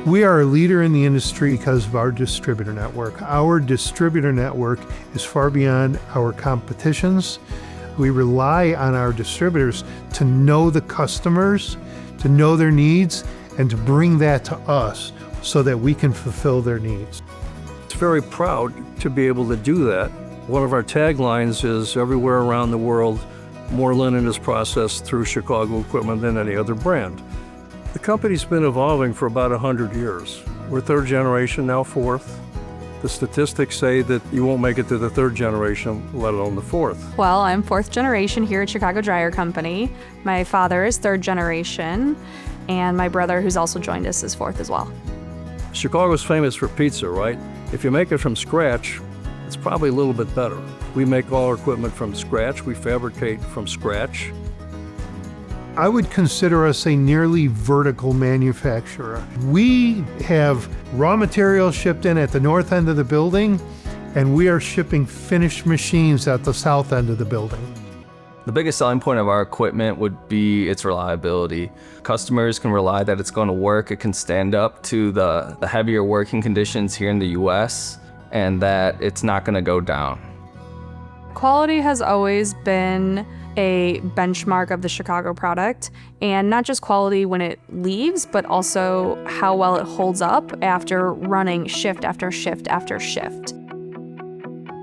We are a leader in the industry because of our distributor network. Our distributor network is far beyond our competitions. We rely on our distributors to know the customers, to know their needs, and to bring that to us so that we can fulfill their needs. It's very proud to be able to do that. One of our taglines is everywhere around the world, more linen is processed through Chicago equipment than any other brand. The company's been evolving for about 100 years. We're third generation, now fourth. The statistics say that you won't make it to the third generation, let alone the fourth. Well, I'm fourth generation here at Chicago Dryer Company. My father is third generation, and my brother, who's also joined us, is fourth as well. Chicago's famous for pizza, right? If you make it from scratch, it's probably a little bit better. We make all our equipment from scratch. We fabricate from scratch. I would consider us a nearly vertical manufacturer. We have raw materials shipped in at the north end of the building, and we are shipping finished machines at the south end of the building. The biggest selling point of our equipment would be its reliability. Customers can rely that it's going to work, it can stand up to the heavier working conditions here in the US, and that it's not going to go down. Quality has always been a benchmark of the Chicago product, and not just quality when it leaves, but also how well it holds up after running shift after shift after shift.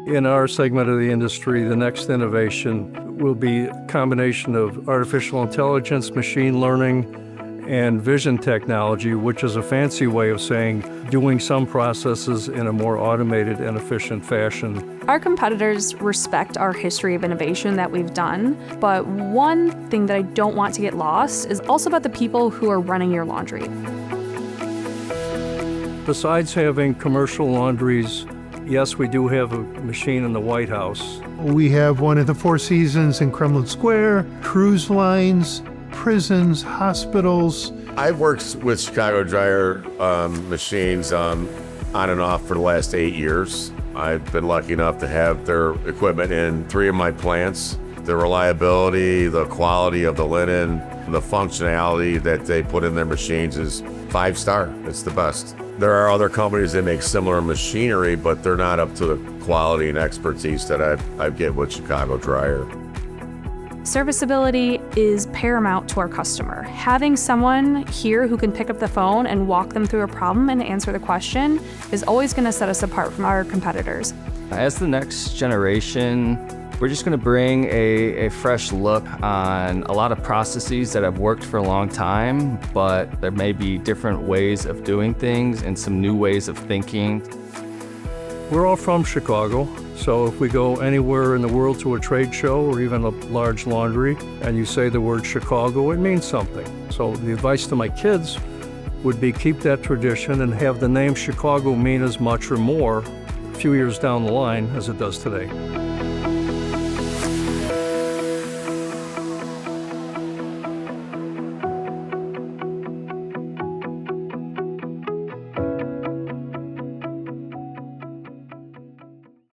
In our segment of the industry, the next innovation will be a combination of artificial intelligence, machine learning, and vision technology, which is a fancy way of saying doing some processes in a more automated and efficient fashion. Our competitors respect our history of innovation that we've done, but one thing that I don't want to get lost is also about the people who are running your laundry. Besides having commercial laundries, yes, we do have a machine in the White House. We have one at the Four Seasons in Kremlin Square, cruise lines, prisons, hospitals. I've worked with Chicago Dryer machines on and off for the last 8 years. I've been lucky enough to have their equipment in 3 of my plants. The reliability, the quality of the linen, the functionality that they put in their machines is 5-star. It's the best. There are other companies that make similar machinery, but they're not up to the quality and expertise that I get with Chicago Dryer. Serviceability is paramount to our customer. Having someone here who can pick up the phone and walk them through a problem and answer the question is always going to set us apart from our competitors. As the next generation, we're just going to bring a fresh look on a lot of processes that have worked for a long time, but there may be different ways of doing things and some new ways of thinking. We're all from Chicago, so if we go anywhere in the world to a trade show or even a large laundry and you say the word Chicago, it means something. So the advice to my kids would be keep that tradition and have the name Chicago mean as much or more a few years down the line as it does today.